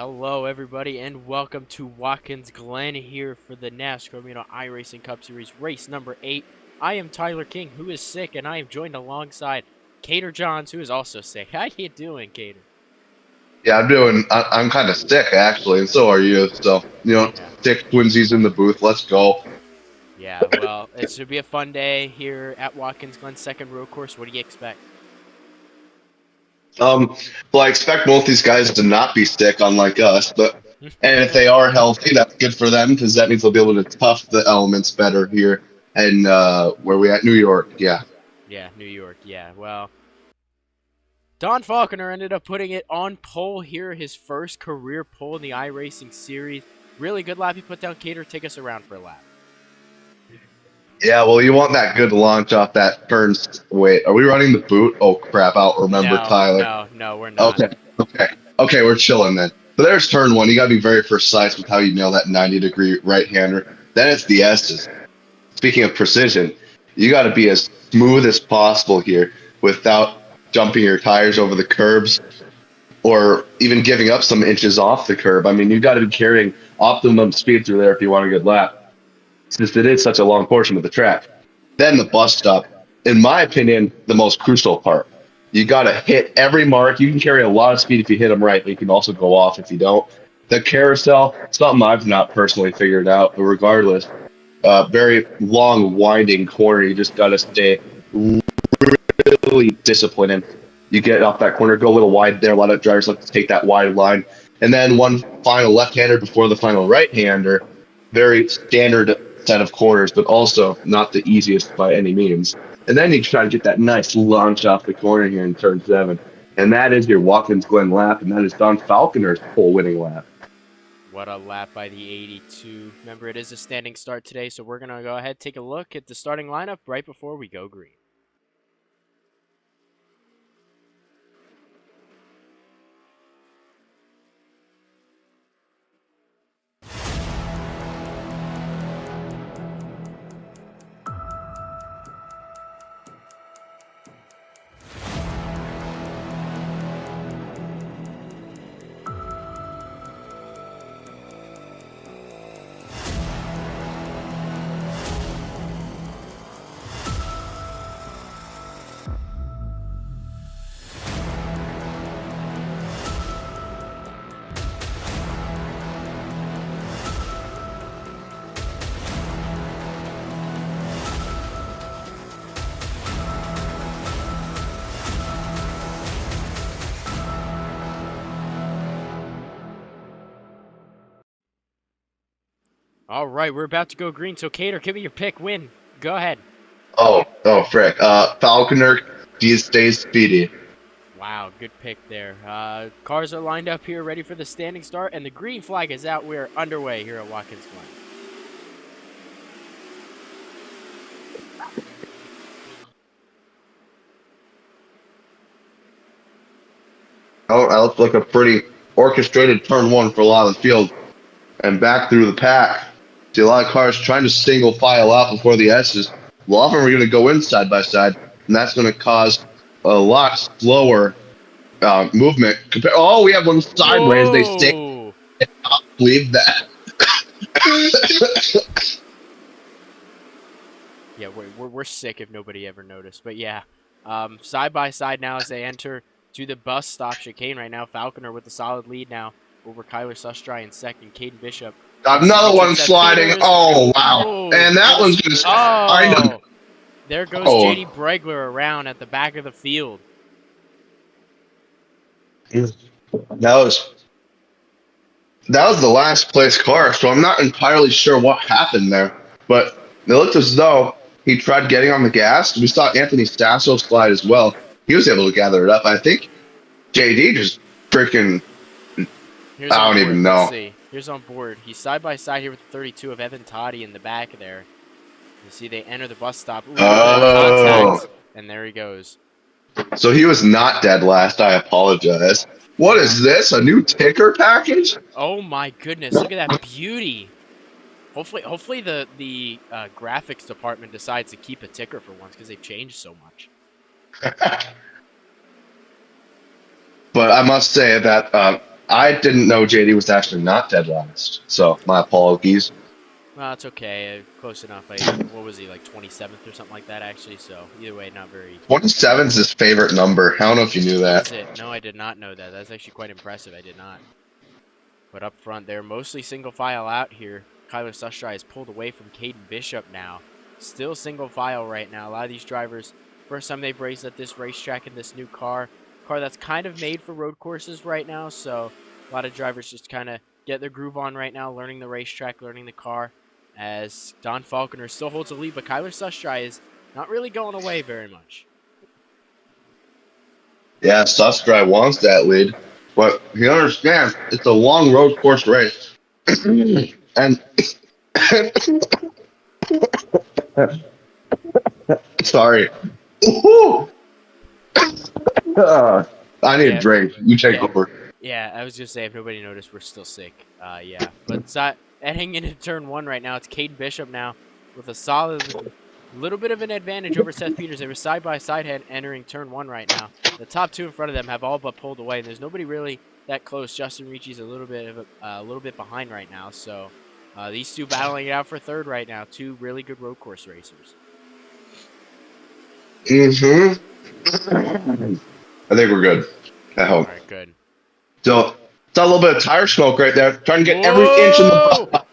Hello, everybody, and welcome to Watkins, Glen here for the NASCAR Amino iRacing Cup Series race number 8. I am Tyler King, who is sick, and I am joined alongside Cater Johns, who is also sick. How you doing, Cater? Yeah, I'm kind of sick actually, and so are you. So, Yeah, sick twinsies in the booth. Let's go. yeah. Well, it should be a fun day here at Watkins Glen's second road course. What do you expect? Um, well, I expect both these guys to not be sick, unlike us. And if they are healthy, that's good for them because that means they'll be able to tough the elements better here. And where we at? New York. Yeah. Yeah, New York. Yeah. Well, Don Falconer ended up putting it on pole here, his first career pole in the iRacing series. Really good lap he put down. Cater, take us around for a lap. Yeah. Well, you want that good launch off that turn. Wait, are we running the boot? Oh crap! I don't remember, No, Tyler. no, no, we're not. Okay. Okay. Okay. We're chilling then. So there's turn one. You got to be very precise with how you nail that 90-degree right hander. Then it's the S's. Speaking of precision, you got to be as smooth as possible here without jumping your tires over the curbs or even giving up some inches off the curb. I mean, you got to be carrying optimum speed through there if you want a good lap, since it is such a long portion of the track. Then the bus stop, in my opinion, the most crucial part. You got to hit every mark. You can carry a lot of speed if you hit them right, but you can also go off if you don't. The carousel, something I've not personally figured out, but regardless, very long, winding corner. You just got to stay really disciplined. And you get off that corner, go a little wide there. A lot of drivers like to take that wide line. And then one final left-hander before the final right-hander. Very standard set of corners, but also not the easiest by any means. And then you try to get that nice launch off the corner here in turn 7. And that is your Watkins Glen lap, and that is Don Falconer's pole winning lap. What a lap by the 82. Remember, it is a standing start today, so we're going to go ahead and take a look at the starting lineup right before we go green. All right, we're about to go green, so Cater, give me your pick. Win. Go ahead. Oh, frick. Falconer, he stays speedy. Wow, good pick there. Cars are lined up here, ready for the standing start, and the green flag is out. We're underway here at Watkins Glen. Oh, that looks like a pretty orchestrated turn one for a lot of the field. And back through the pack. See a lot of cars trying to single file out before the S's. A lot of them are going to go in side by side, and that's going to cause a lot slower movement. Oh, we have one sideways. They stay. Whoa! I cannot believe that. Yeah, we're sick if nobody ever noticed. But yeah, side by side now as they enter to the bus stop chicane right now. Falconer with a solid lead now over Kyler Sustry in second. Caden Bishop. Another one sliding. Oh, wow. Oh, And that one's going to kind of. oh, there goes Oh, JD Bregler around at the back of the field. that was the last place car, so I'm not entirely sure what happened there. But it looked as though he tried getting on the gas. We saw Anthony Sasso slide as well. He was able to gather it up. I think JD just freaking. Here's I on don't board. even Let's know. see. Here's on board. He's side by side here with the 32 of Evan Toddy in the back there. You see they enter the bus stop. Ooh, a little bit of Oh, contact, and there he goes. so he was not dead last. I apologize. What is this? A new ticker package? Oh my goodness! Look at that beauty. Hopefully the graphics department decides to keep a ticker for once because they've changed so much. But I must say that I didn't know JD was actually not dead last. So my apologies. Well, it's okay. Close enough. What was he, like 27th or something like that, actually? So either way, not very. 27 is his favorite number. I don't know if you knew Is that. it? No, I did not know that. That's actually quite impressive. I did not. But up front, they're mostly single file out here. Kyler Sustry is pulled away from Caden Bishop now. Still single file right now. A lot of these drivers, first time they've raced at this racetrack in this new car that's kind of made for road courses right now. So a lot of drivers just kind of get their groove on right now, learning the racetrack, learning the car. As Don Falconer still holds the lead, but Kyler Sustry is not really going away very much. Yeah, Subscribe wants that lead, but he understands it's a long road course race. And sorry. Woohoo! I need a Yeah, drink. You take yeah, over. yeah. I was just saying, if nobody noticed, we're still sick. Yeah. But heading into turn one right now, it's Caden Bishop now with a solid little bit of an advantage over Seth Peters. They were side by side entering turn one right now. The top two in front of them have all but pulled away, and there's nobody really that close. Justin Ricci's a little bit behind right now. So these two battling it out for third right now. Two really good road course racers. Mm-hmm. I think we're good. I All hope. right, good. So it's a little bit of tire smoke right there, trying to get every inch in the Whoa! bump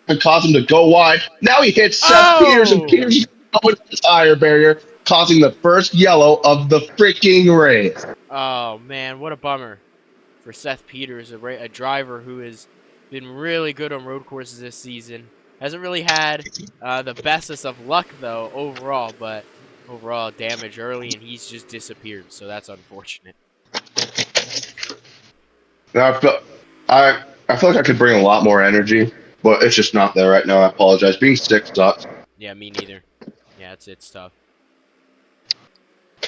and cause him to go wide. Now he hits Seth Peters, and Oh! Peters is going to the tire barrier, causing the first yellow of the freaking race. Oh man, what a bummer for Seth Peters, a driver who has been really good on road courses this season. Hasn't really had the bestest of luck though overall, but overall damage early, and he's just disappeared. So that's unfortunate. Now I feel like I could bring a lot more energy, but it's just not there right now. I apologize. Being sick sucks. Yeah, me neither. Yeah, it's tough.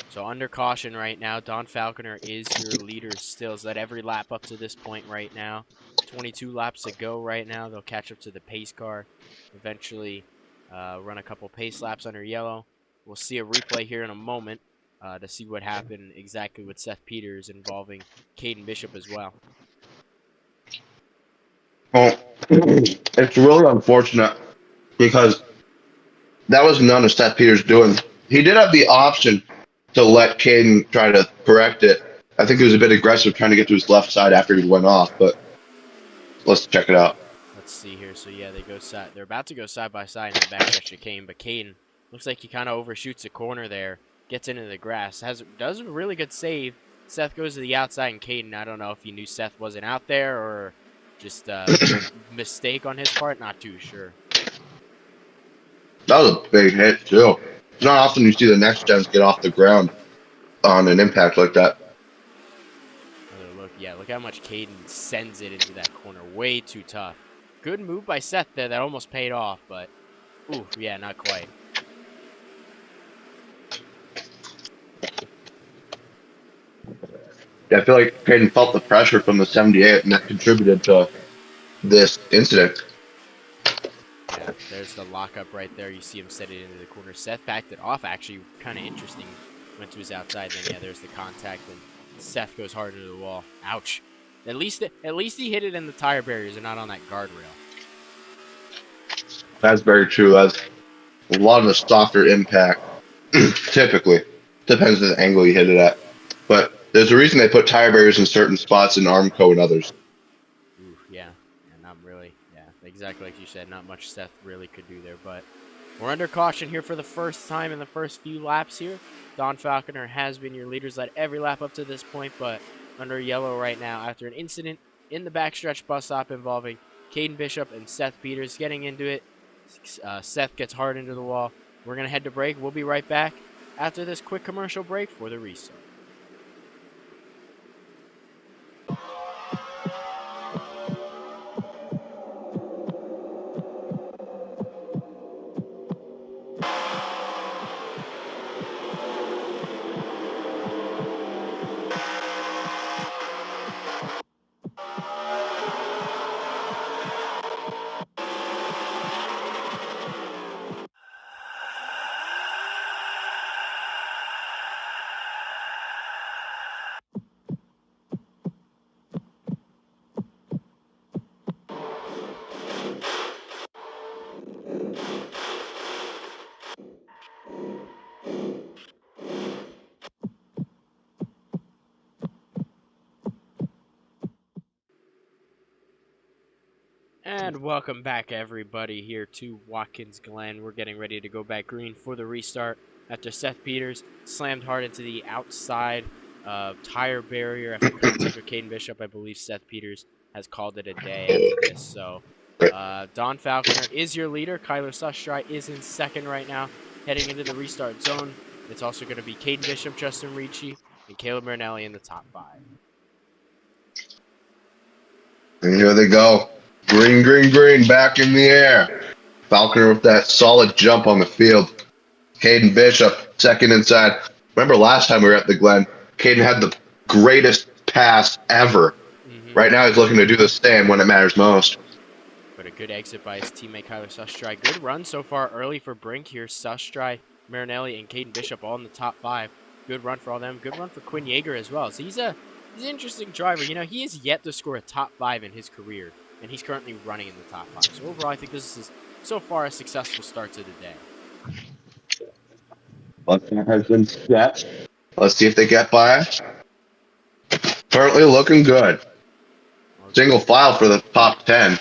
So under caution right now, Don Falconer is your leader still. Is that every lap up to this point right now? 22 laps to go right now. They'll catch up to the pace car. Eventually run a couple pace laps under yellow. We'll see a replay here in a moment to see what happened exactly with Seth Peters involving Caden Bishop as well. Well, it's really unfortunate because that was none of Seth Peters' doing. He did have the option to let Caden try to correct it. I think he was a bit aggressive trying to get to his left side after he went off, but let's check it out. Let's see here. So yeah, they're about to go side by side in the backstretch chicane, but Caden looks like he kind of overshoots the corner there, gets into the grass, does a really good save. Seth goes to the outside, and Caden, I don't know if he knew Seth wasn't out there or just mistake on his part. Not too sure. That was a big hit too. It's not often you see the next gens get off the ground on an impact like that. Look, yeah, look how much Caden sends it into that corner. Way too tough. Good move by Seth there. That almost paid off, but ooh, yeah, not quite. Yeah, I feel like Caden felt the pressure from the 78, and that contributed to this incident. Yeah, there's the lockup right there. You see him set it into the corner. Seth backed it off, actually, kind of interesting. Went to his outside, then yeah, there's the contact, and Seth goes hard into the wall. Ouch. At least he hit it in the tire barriers and not on that guardrail. That's very true. That's a lot of a softer impact, typically. Depends on the angle you hit it at. But there's a reason they put tire barriers in certain spots in Armco and others. Ooh, yeah, not really. Yeah, exactly like you said. Not much Seth really could do there, but we're under caution here for the first time in the first few laps here. Don Falconer has been your leaders led every lap up to this point, but under yellow right now after an incident in the backstretch bus stop involving Caden Bishop and Seth Peters getting into it. Seth gets hard into the wall. We're going to head to break. We'll be right back after this quick commercial break for the restart. And welcome back, everybody, here to Watkins Glen. We're getting ready to go back green for the restart after Seth Peters slammed hard into the outside tire barrier after contact with Caden Bishop. I believe Seth Peters has called it a day after this. So, Don Falconer is your leader. Kyler Sustry is in second right now, heading into the restart zone. It's also going to be Caden Bishop, Justin Ricci, and Caleb Marinelli in the top 5. And here they go. Green, green, green, back in the air. Falconer with that solid jump on the field. Caden Bishop, second inside. Remember last time we were at the Glen, Caden had the greatest pass ever. Right now he's looking to do the same when it matters most. But a good exit by his teammate Kyler Sustry. Good run so far early for Brink here. Sustry, Marinelli, and Caden Bishop all in the top 5. Good run for all them. Good run for Quinn Yeager as well. So he's an interesting driver. You know, he has yet to score a top 5 in his career, and he's currently running in the top 5. So overall, I think this is so far a successful start to the day. Buckner has been set. Let's see if they get by. Currently looking good. Single file for the top 10. Yeah,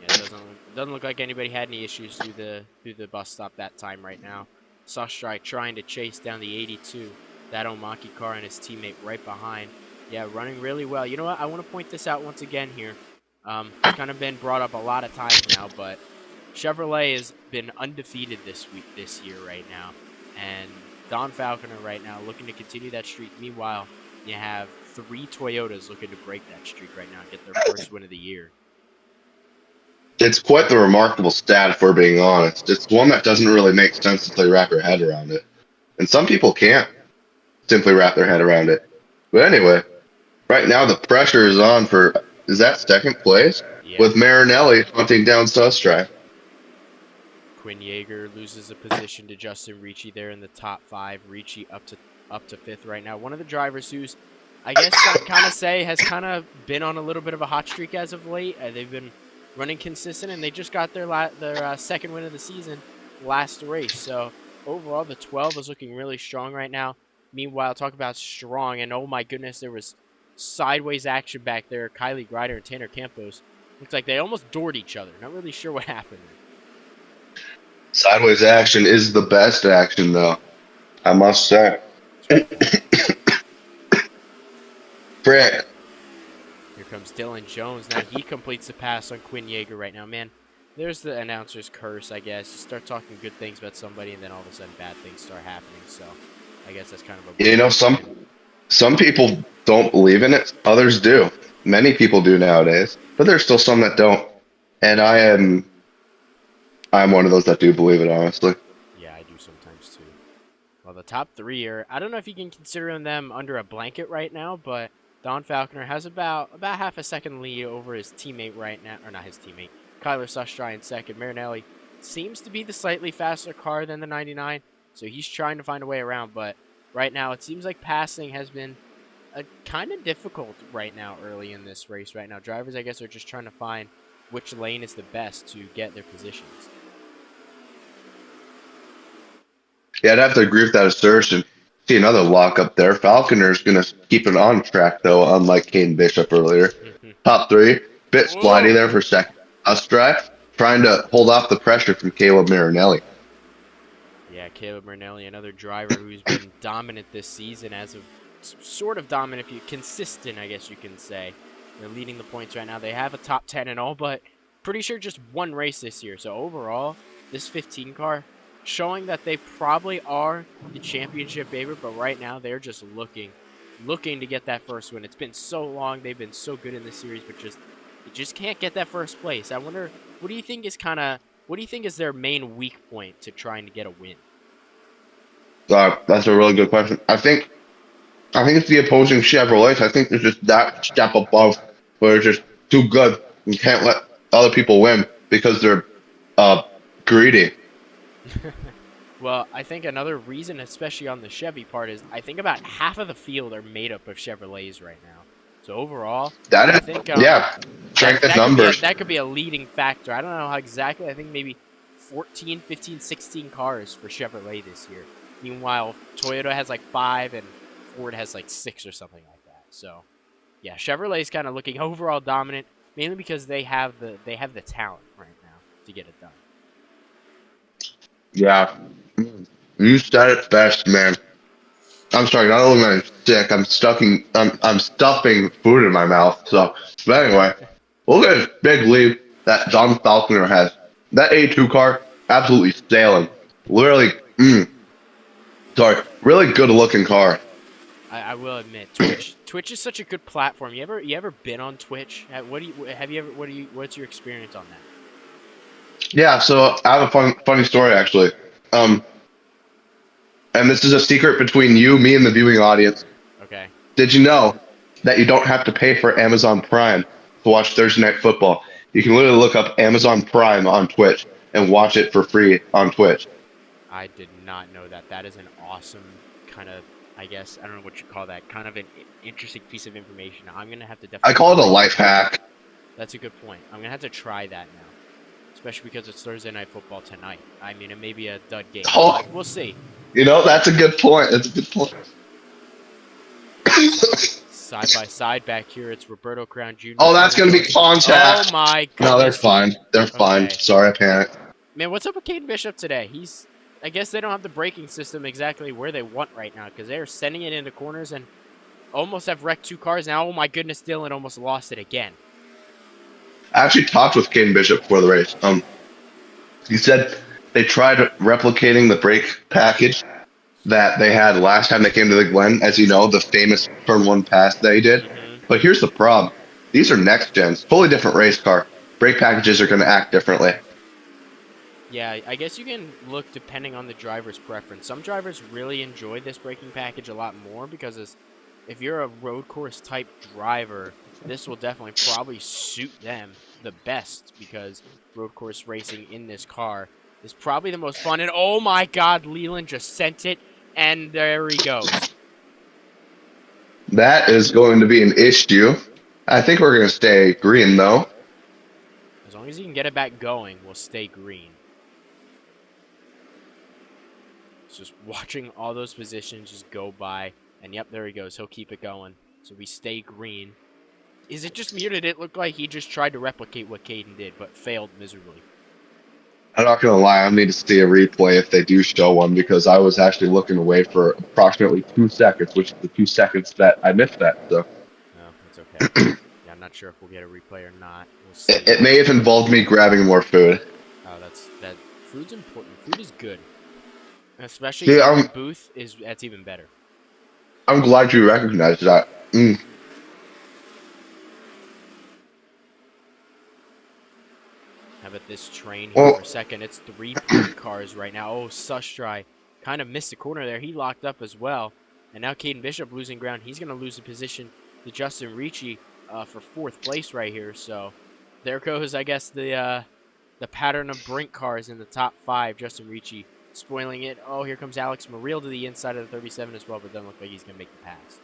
it doesn't look like anybody had any issues through the bus stop that time right now. Sustry trying to chase down the 82. That Omaki car and his teammate right behind. Yeah, running really well. You know what? I want to point this out once again here. It's kind of been brought up a lot of times now, but Chevrolet has been undefeated this year right now. And Don Falconer right now looking to continue that streak. Meanwhile, you have 3 Toyotas looking to break that streak right now and get their first win of the year. It's quite the remarkable stat, if we're being honest. It's one that doesn't really make sense until you wrap your head around it. And some people can't simply wrap their head around it. But anyway, right now the pressure is on for, is that second place? Yeah. With Marinelli hunting down Sustry. Quinn Yeager loses a position to Justin Ricci there in the top 5. Ricci up to 5th right now. One of the drivers who's, I guess I'd kind of say, has kind of been on a little bit of a hot streak as of late. They've been running consistent, and they just got their second win of the season last race. So overall, the 12 is looking really strong right now. Meanwhile, talk about strong, and oh my goodness, there was sideways action back there. Kylie Grider and Tanner Campos. Looks like they almost doored each other. Not really sure what happened there. Sideways action is the best action, though. I must say. Frick. Here comes Dylan Jones. Now he completes the pass on Quinn Yeager right now. Man, there's the announcer's curse, I guess. You start talking good things about somebody, and then all of a sudden bad things start happening. So I guess that's kind of a... You know, some people don't believe in it. Others do. Many people do nowadays. But there's still some that don't. And I'm one of those that do believe it, honestly. Yeah, I do sometimes, too. Well, the top 3 are... I don't know if you can consider them under a blanket right now, but... Don Falconer has about half a second lead over his teammate right now, or not his teammate, Kyler Sustry in second. Marinelli seems to be the slightly faster car than the 99, so he's trying to find a way around, but right now it seems like passing has been kind of difficult right now early in this race right now. Drivers, I guess, are just trying to find which lane is the best to get their positions. Yeah, I'd have to agree with that assertion. See another lock up there. Falconer's going to keep it on track, though, unlike Caden Bishop earlier. Top 3. Bit slidey there for second. Sustry trying to hold off the pressure from Caleb Marinelli. Yeah, Caleb Marinelli, another driver who's been dominant this season as of sort of dominant, if you consistent, I guess you can say. They're leading the points right now. They have a top 10 and all, but pretty sure just one race this year. So overall, this 15 car showing that they probably are the championship favorite, but right now they're just looking to get that first win. It's been so long, they've been so good in this series, but you just can't get that first place. I wonder, what do you think is their main weak point to trying to get a win? That's a really good question. I think it's the opposing Chevrolets. I think they're just that step above, where they're just too good. You can't let other people win because they're greedy. Well, I think another reason, especially on the Chevy part, is I think about half of the field are made up of Chevrolets right now. So overall, I think strength in numbers. That could be a leading factor. I don't know how exactly. I think maybe 14, 15, 16 cars for Chevrolet this year. Meanwhile, Toyota has like 5 and Ford has like 6 or something like that. So, yeah, Chevrolet's kind of looking overall dominant. mainly because they have the talent right now to get it done. Yeah, you said it best, man. I'm sorry, not only am I sick, I'm stuffing food in my mouth. So, but anyway, look at this big lead that Don Falconer has. That A2 car, absolutely sailing. Literally, sorry, really good looking car. I will admit, Twitch is such a good platform. You ever been on Twitch? What do you have you ever what's your experience on that? Yeah, so I have a funny story actually. Um, and this is a secret between you, me, and the viewing audience. Okay. Did you know that you don't have to pay for Amazon Prime to watch Thursday Night Football? You can literally look up Amazon Prime on Twitch and watch it for free on Twitch. I did not know that. That is an awesome kind of, I guess, I don't know what you call that, kind of an interesting piece of information. I'm going to have to I definitely call it a try that. life hack. That's a good point. I'm going to have to try that now, especially because it's Thursday Night Football tonight. I mean, it may be a dud game, Oh, but we'll see. that's a good point. That's a good point. Side by side back here, it's Roberto Crown Jr. Oh, that's trying to going to go. be contact. Oh my No, they're goodness. fine. They're fine. Okay. Sorry, I panicked. Man, what's up with Caden Bishop today? I guess they don't have the braking system exactly where they want right now because they're sending it into corners and almost have wrecked 2 cars now. Oh my goodness, Dylan almost lost it again. I actually talked with Caden Bishop before the race. He said they tried replicating the brake package that they had last time they came to the Glen, as you know, the famous turn one pass they did. Mm-hmm. But here's the problem. These are next gens, fully different race car. Brake packages are going to act differently. Yeah, I guess you can look depending on the driver's preference. Some drivers really enjoy this braking package a lot more because if you're a road course type driver, this will definitely probably suit them the best because road course racing in this car is probably the most fun. And oh my god, Leland just sent it, and there he goes. That is going to be an issue. I think we're going to stay green, though. As long as he can get it back going, we'll stay green. It's just watching all those positions just go by. And yep, there he goes. He'll keep it going. So we stay green. Is it just me or did it look like he just tried to replicate what Caden did, but failed miserably? I'm not going to lie. I need to see a replay if they do show one because I was actually looking away for approximately 2 seconds, which is the 2 seconds that I missed that. So No, it's okay. Yeah, I'm not sure if we'll get a replay or not. We'll see. it may have involved me grabbing more food. Oh, that. Food's important. Food is good. Especially See, in the booth, that's even better. I'm glad you recognize that. How about this train here for a second? It's 3 point cars right now. Oh, Sustry kind of missed the corner there. He locked up as well. And now Caden Bishop losing ground. He's going to lose the position to Justin Ricci for 4th place right here. So there goes, I guess, the pattern of Brink cars in the top 5. Justin Ricci spoiling it. Oh, here comes Alex Morrill to the inside of the 37 as well, but doesn't look like he's going to make the pass.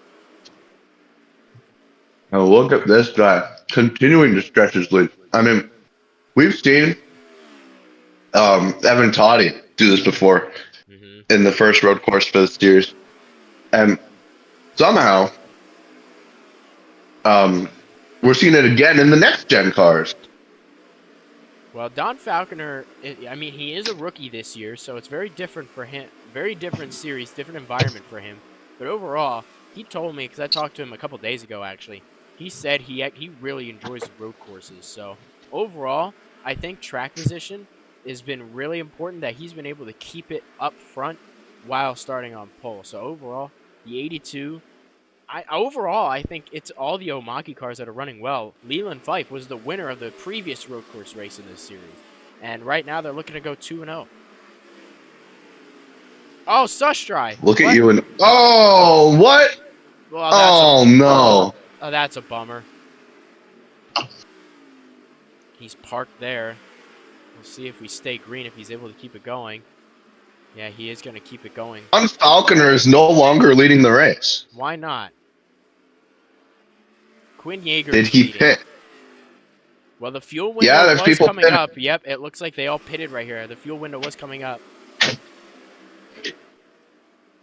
Now look at this guy continuing to stretch his lead. I mean, we've seen Evan Toddy do this before in the first road course for the series, and somehow we're seeing it again in the next gen cars. Well, Don Falconer, I mean, he is a rookie this year, so it's very different for him. Very different series, different environment for him. But overall, he told me, because I talked to him a couple days ago, actually, he said he really enjoys road courses. So overall, I think track position has been really important that he's been able to keep it up front while starting on pole. So overall, the 82... I think it's all the Omaki cars that are running well. Leland Fife was the winner of the previous road course race in this series. And right now they're looking to go 2-0. Oh, Sustry. Look at you and... Oh, what? Well, no. Oh, that's a bummer. He's parked there. We'll see if we stay green, if he's able to keep it going. Yeah, he is going to keep it going. Don Falconer is no longer leading the race. Why not? Quinn Yeager. Did he pit? Well, the fuel window there's was people coming pitting. up. Yep, it looks like they all pitted right here. The fuel window was coming up.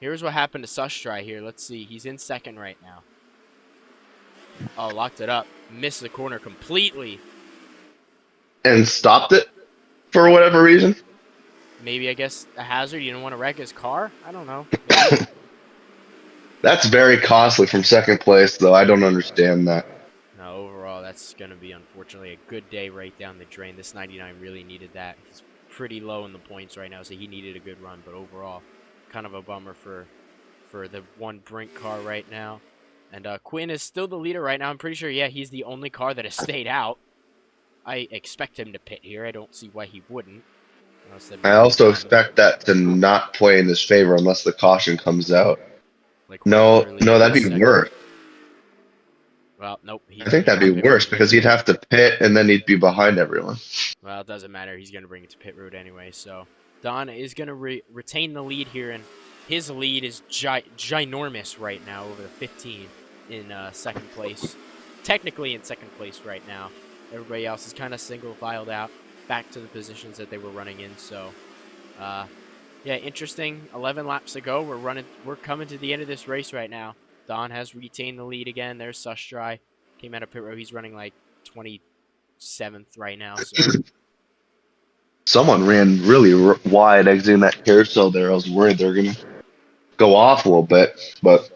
Here's what happened to Sustry here. Let's see. He's in second right now. Oh, locked it up. Missed the corner completely. and stopped it for whatever reason. Maybe, I guess, a hazard. You didn't want to wreck his car? I don't know. Maybe. That's very costly from second place, though. I don't understand that. No, overall, that's going to be, unfortunately, a good day right down the drain. This 99 really needed that. He's pretty low in the points right now, so he needed a good run. But overall, kind of a bummer for the one Brink car right now. And Quinn is still the leader right now. I'm pretty sure, yeah, he's the only car that has stayed out. I expect him to pit here. I don't see why he wouldn't. Unless that I maybe also Don, expect that to not play in his favor unless the caution comes out. like, No, literally no, in that'd this be second. worse. Well, nope, I he's think bringing that'd it to be pit road. worse because he'd have to pit and then he'd be behind everyone. Well, it doesn't matter. He's going to bring it to pit road anyway. So Don is going to retain the lead here, and his lead is ginormous right now over the 15 in second place. Technically in second place right now. Everybody else is kind of single filed out back to the positions that they were running in. So, yeah, interesting. 11 laps to go. We're coming to the end of this race right now. Don has retained the lead again. There's Sustry. Came out of pit road. He's running like 27th right now. So. Someone ran really wide exiting that carousel there. I was worried they were going to go off a little bit. But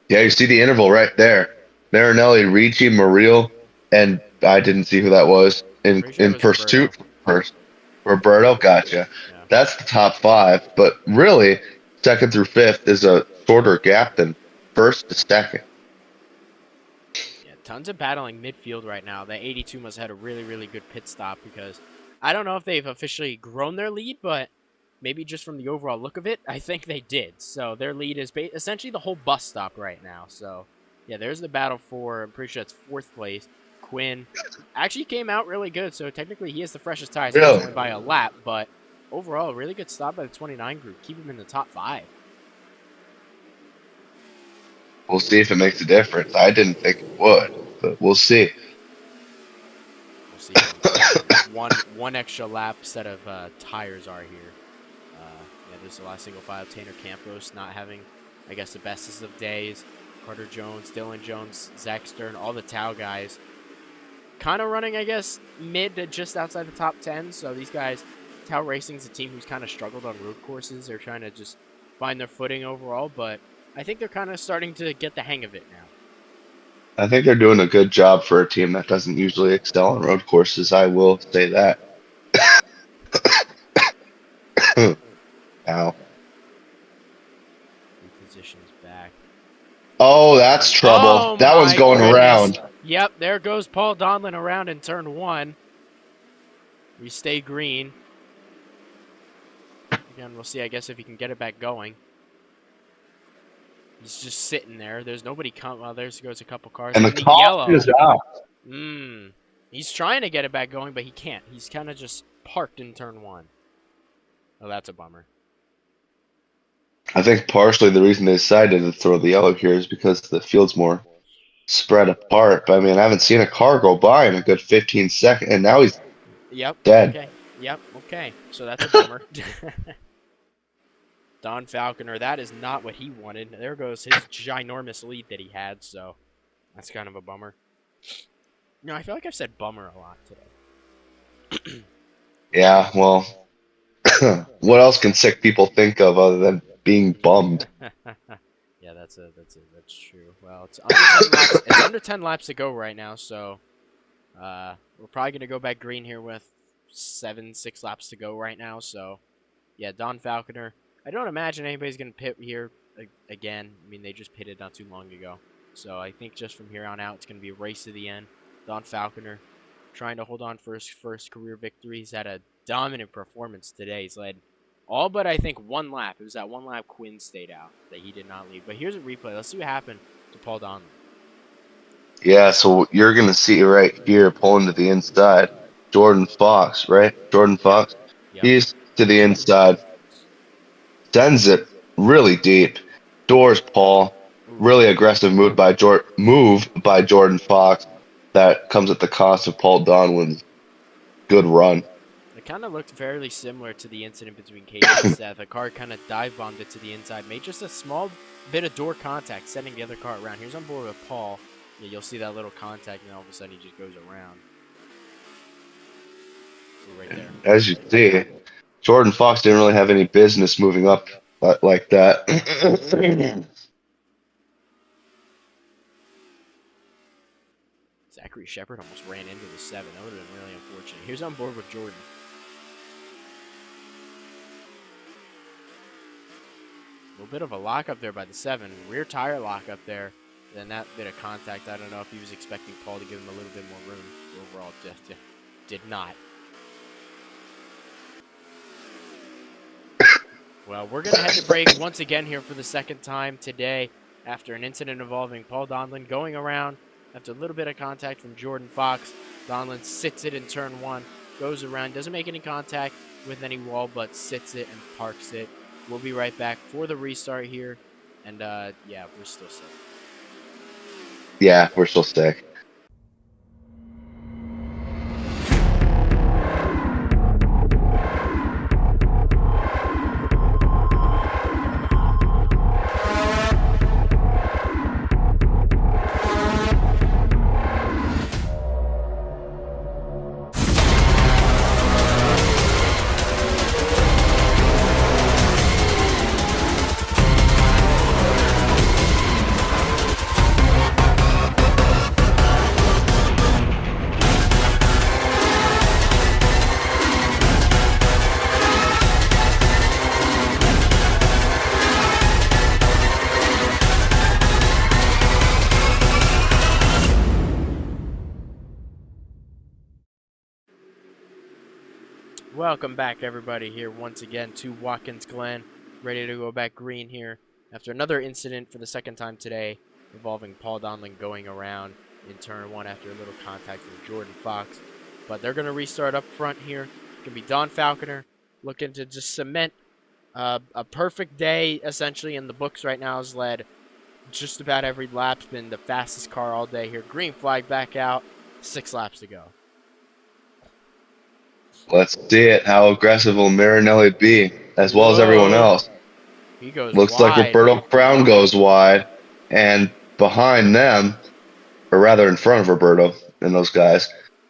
yeah, you see the interval right there. Marinelli, Ricci, Murillo, and I didn't see who that was Pretty sure it in was Roberto. pursuit. First, Roberto, gotcha. Yeah. That's the top five. But really, second through fifth is a shorter gap than first to second. Yeah, tons of battling midfield right now. The 82 must have had a really, really good pit stop because I don't know if they've officially grown their lead, but maybe just from the overall look of it, I think they did. So their lead is essentially the whole bus stop right now. So, yeah, there's the battle for, I'm pretty sure it's fourth place. Quinn actually came out really good, so technically he has the freshest tires. I know it's Really? only by a lap, but overall, really good stop by the 29 group. Keep him in the top 5. We'll see if it makes a difference. I didn't think it would, but we'll see. We'll see how one extra lap set of tires are here. Yeah, there's a lot of single file. Tanner Campos not having, I guess, the bestest of days. Carter Jones, Dylan Jones, Zach Stern, all the Tau guys. Kind of running, I guess, mid to just outside the top 10. So these guys, Tau Racing's a team who's kind of struggled on road courses. They're trying to just find their footing overall, but I think they're kind of starting to get the hang of it now. I think they're doing a good job for a team that doesn't usually excel on road courses. I will say that. Ow. Positions back. Oh, that's trouble. Oh That one's my going goodness. around. Yep, there goes Paul Donlin around in turn 1. We stay green. Again, we'll see, I guess, if he can get it back going. He's just sitting there. There's nobody coming. Well, there goes a couple cars. And the caution is out. He's trying to get it back going, but he can't. He's kind of just parked in turn 1. Oh, that's a bummer. I think partially the reason they decided to throw the yellow here is because the field's more spread apart. But I mean, I haven't seen a car go by in a good 15 seconds, and now he's Yep. dead. Okay. Yep. Okay. So that's a bummer. Don Falconer, that is not what he wanted. There goes his ginormous lead that he had, so that's kind of a bummer. No, I feel like I've said bummer a lot today. Yeah, well, what else can sick people think of other than being bummed? Yeah, that's true. Well, it's under 10 laps. It's under 10 laps to go right now, so we're probably gonna go back green here with 6 laps to go right now. So, yeah, Don Falconer. I don't imagine anybody's gonna pit here again. I mean, they just pitted not too long ago, so I think just from here on out, it's gonna be a race to the end. Don Falconer trying to hold on for his first career victory. He's had a dominant performance today. He's led all but, I think, 1 lap. It was that 1 lap Quinn stayed out that he did not lead. But here's a replay. Let's see what happened to Paul Donlin. Yeah, so you're going to see right here pulling to the inside. Jordan Fox, right? Jordan Fox. Yep. He's to the inside. Sends it really deep. Doors Paul. Really aggressive move by Jordan Fox. That comes at the cost of Paul Donlin's good run. It kind of looked fairly similar to the incident between Cade and Seth. A car kind of dive bombed it to the inside, made just a small bit of door contact, sending the other car around. Here's on board with Paul. Yeah, you'll see that little contact, and all of a sudden he just goes around. Ooh, right there. As you see, Jordan Fox didn't really have any business moving up like that. Zachary Shepard almost ran into the 7. That would have been really unfortunate. Here's on board with Jordan. A little bit of a lock up there by the 7. Rear tire lock up there. Then that bit of contact, I don't know if he was expecting Paul to give him a little bit more room. Overall, did not. Well, we're going to head to break once again here for the second time today after an incident involving Paul Donlin going around after a little bit of contact from Jordan Fox. Donlin sits it in turn 1, goes around, doesn't make any contact with any wall, but sits it and parks it. We'll be right back for the restart here, and yeah, we're still sick. Yeah, we're still sick. Welcome back, everybody, here once again to Watkins Glen, ready to go back green here after another incident for the second time today involving Paul Donlin going around in turn 1 after a little contact from Jordan Fox. But they're going to restart up front here. It's going to be Don Falconer looking to just cement a perfect day, essentially, in the books right now. Has led just about every lap, been the fastest car all day here. Green flag back out, 6 laps to go. Let's see it. How aggressive will Marinelli be, as well as everyone Whoa. else? He goes Looks like wide. Roberto Brown goes wide, and behind them, or rather in front of Roberto and those guys,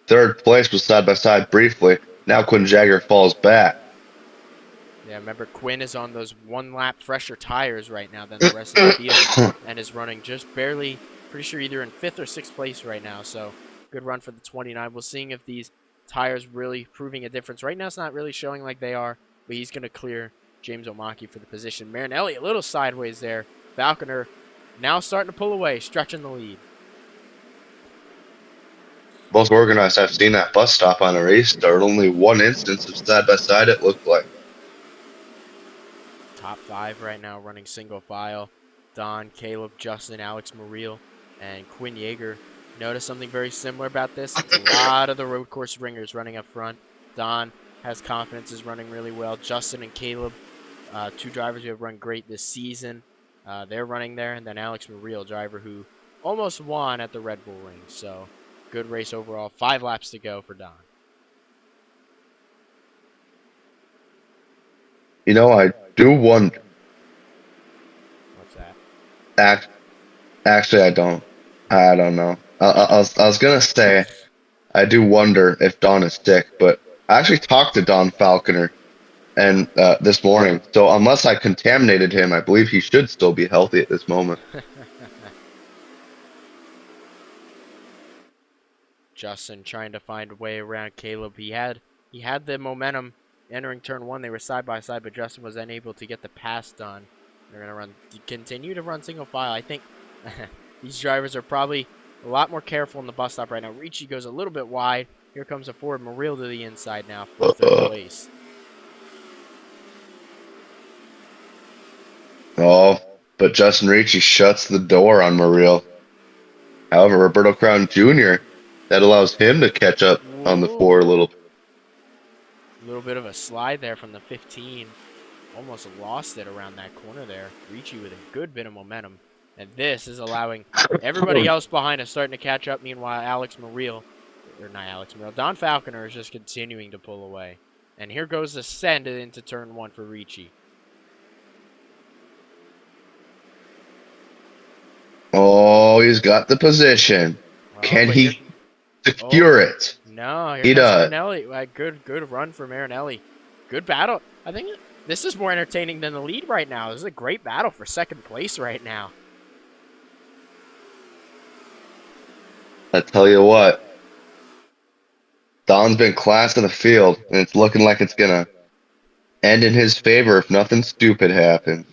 third place was side by side briefly. Now Quinn Jagger falls back. Yeah, remember Quinn is on those 1 lap fresher tires right now than the rest of the field and is running just barely, pretty sure either in 5th or 6th place right now. So good run for the 29. We'll see if these tires really proving a difference. Right now it's not really showing like they are, but he's going to clear James Omaki for the position. Marinelli a little sideways there. Falconer now starting to pull away, stretching the lead. Most organized I've seen that bus stop on a race start. Only one instance of side by side it looked like. Top 5 right now running single file. Don, Caleb, Justin, Alex Muriel, and Quinn Yeager. Notice something very similar about this. It's a lot of the road course ringers running up front. Don has confidence, is running really well. Justin and Caleb, 2 drivers who have run great this season. They're running there. And then Alex Muriel, driver who almost won at the Red Bull Ring. So good race overall. 5 laps to go for Don. You know, I do wonder. What's that? Actually, I don't. I don't know. I was gonna say I do wonder if Don is sick, but I actually talked to Don Falconer and this morning. So unless I contaminated him, I believe he should still be healthy at this moment. Justin trying to find a way around Caleb. He had the momentum entering turn 1. They were side by side, but Justin was unable to get the pass done. They're gonna continue to run single file. I think these drivers are probably a lot more careful in the bus stop right now. Ricci goes a little bit wide. Here comes a Ford Muriel to the inside now for 3rd place. Oh, but Justin Ricci shuts the door on Muriel. However, Roberto Crown Jr., that allows him to catch up on the 4 a little bit. A little bit of a slide there from the 15. Almost lost it around that corner there. Ricci with a good bit of momentum. And this is allowing everybody else behind us starting to catch up. Meanwhile, Don Falconer is just continuing to pull away. And here goes the send into turn 1 for Ricci. Oh, Oh, he's got the position. Well, Can but here, he oh secure it? no, here He comes does. Marinelli. Good run for Marinelli. Good battle. I think this is more entertaining than the lead right now. This is a great battle for second place right now. I tell you what, Don's been class in the field, and it's looking like it's gonna end in his favor if nothing stupid happens.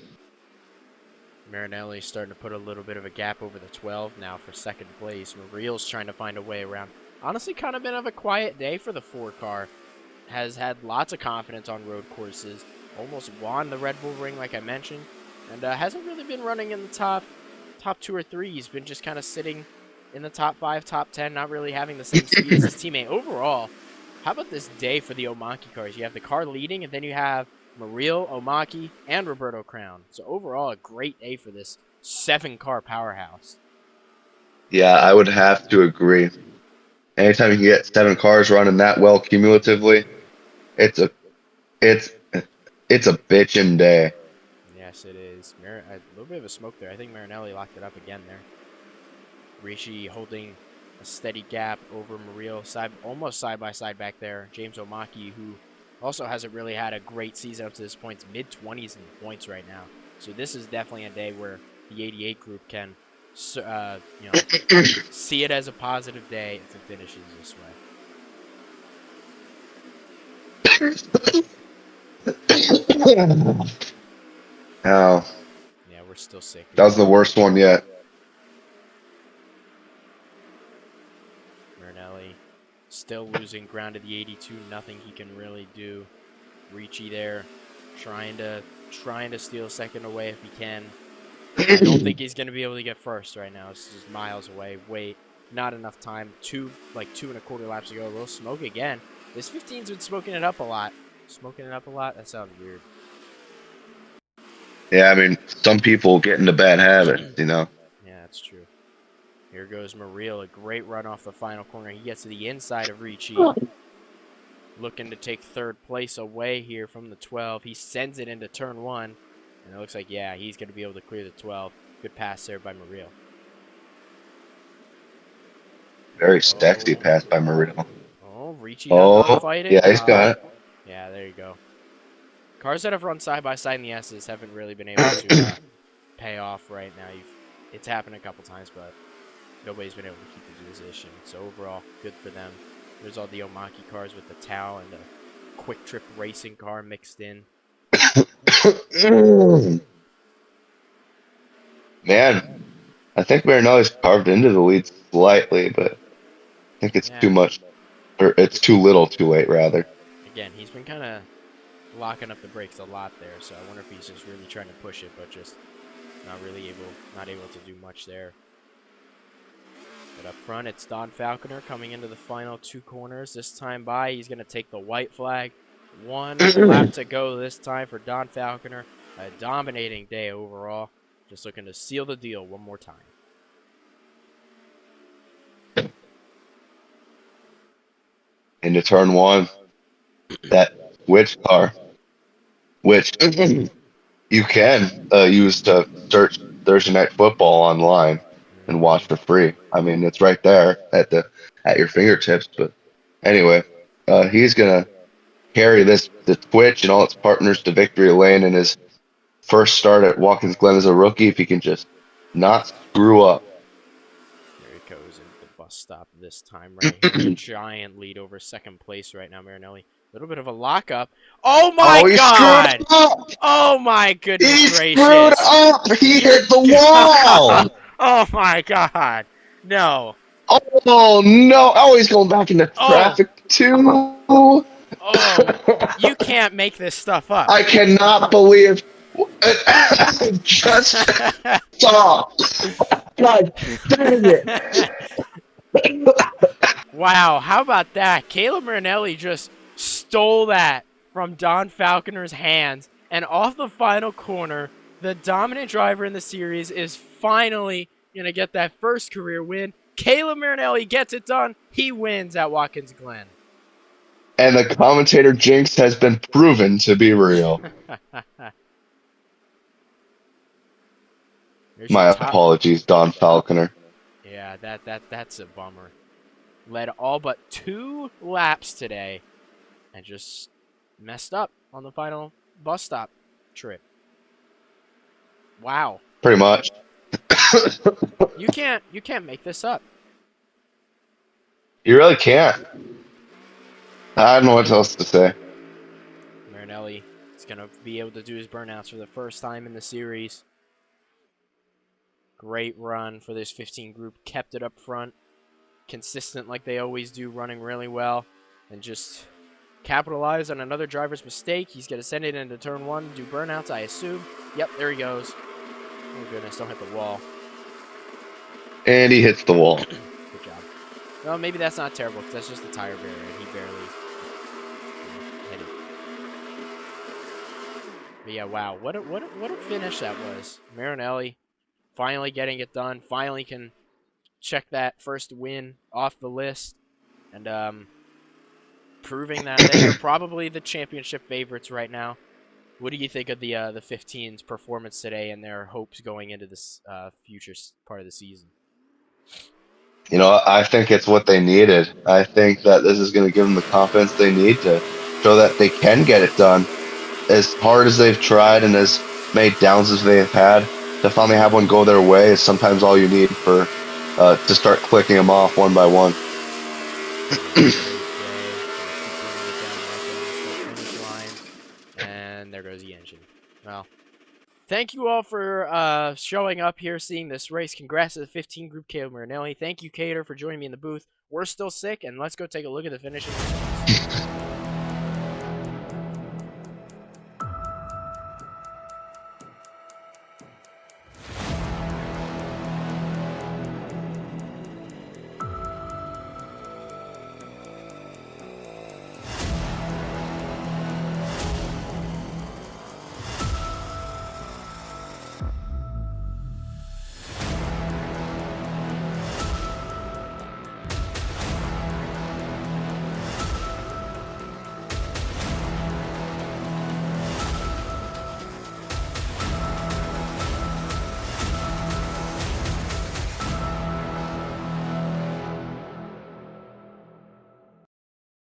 Marinelli starting to put a little bit of a gap over the 12 now for second place. Mariel's trying to find a way around. Honestly, kind of been of a quiet day for the 4 car. Has had lots of confidence on road courses. Almost won the Red Bull Ring, like I mentioned. And hasn't really been running in the top 2 or 3. He's been just kind of sitting in the top 5, top 10, not really having the same speed as his teammate. Overall, how about this day for the Omaki cars? You have the car leading, and then you have Mariel, Omaki, and Roberto Crown. So overall, a great day for this 7-car powerhouse. Yeah, I would have to agree. Anytime you can get 7 cars running that well cumulatively, it's a it's it's a bitchin' day. Yes, it is. A little bit of a smoke there. I think Marinelli locked it up again there. Rishi holding a steady gap over Mariel, almost side by side back there. James Omaki, who also hasn't really had a great season up to this point, mid-20s in points right now. So this is definitely a day where the 88 group can, see it as a positive day if it finishes this way. Oh, Yeah, we're still sick. that was the worst one yet. Marinelli still losing ground to the 82. Nothing he can really do. Ricci there, trying to steal second away if he can. I don't think he's going to be able to get first right now. This is miles away. Wait, not enough time. 2.25 laps to go. A little smoke again. This 15's been smoking it up a lot. That sounds weird. Yeah, I mean, some people get into bad habits, you know. Yeah, that's true. Here goes Mariel. A great run off the final corner. He gets to the inside of Ricci. Looking to take third place away here from the 12. He sends it into turn 1. And it looks like, yeah, he's going to be able to clear the 12. Good pass there by Mariel. Very sexy pass by Mariel. Oh, Ricci not fighting. Yeah, he's got it. Yeah, there you go. Cars that have run side by side in the S's haven't really been able to pay off right now. It's happened a couple times, but nobody's been able to keep the position. So overall, good for them. There's all the Omaki cars with the Tau and the Quick Trip Racing car mixed in. Man, I think Marinelli's carved into the lead slightly, but I think it's too much, or it's too little too late, rather. Again, he's been kind of locking up the brakes a lot there, so I wonder if he's just really trying to push it, but just not able to do much there. But up front, it's Don Falconer coming into the final 2 corners. This time by, he's going to take the white flag. 1 lap to go this time for Don Falconer. A dominating day overall. Just looking to seal the deal one more time. Into turn 1, that switch car, which you can use to search Thursday Night Football online and watch for free. I mean, it's right there at your fingertips. But anyway, he's gonna carry the Twitch and all its partners to victory lane in his first start at Watkins Glen as a rookie. If he can just not screw up. There he goes into the bus stop this time right here. Giant lead over second place right now, Marinelli. A little bit of a lockup. Oh my God! Oh my goodness gracious! He screwed up! He hit the wall! Oh my God! No. Oh no! Oh, he's going back into traffic too. Oh, you can't make this stuff up. I cannot believe. Just stop! God dang it! Wow, how about that? Caleb Marinelli just stole that from Don Falconer's hands, and off the final corner, the dominant driver in the series is finally going to get that first career win. Caleb Marinelli gets it done. He wins at Watkins Glen. And the commentator jinx has been proven to be real. My apologies, Don Falconer. That's a bummer. Led all but 2 laps today, and just messed up on the final bus stop trip. Wow. Pretty much. You can't make this up. You really can't. I don't know what else to say. Marinelli is gonna be able to do his burnouts for the first time in the series. Great run for this 15 group. Kept it up front. Consistent like they always do, running really well. And just capitalize on another driver's mistake. He's going to send it into turn 1, do burnouts, I assume. Yep, there he goes. Oh, goodness, don't hit the wall. And he hits the wall. Good job. Well, maybe that's not terrible, because that's just a tire barrier, and he barely hit it. But yeah, wow, what a finish that was. Marinelli finally getting it done. Finally can check that first win off the list. And proving that they are probably the championship favorites right now. What do you think of the 15's performance today and their hopes going into this future part of the season? You know, I think it's what they needed. I think that this is going to give them the confidence they need to show that they can get it done. As hard as they've tried and as many downs as they have had, to finally have one go their way is sometimes all you need for to start clicking them off one by one. And there goes the engine. Well, thank you all for showing up here, seeing this race. Congrats to the 15 group, Caleb Marinelli. Thank you, Cater, for joining me in the booth. We're still sick, and let's go take a look at the finishing results.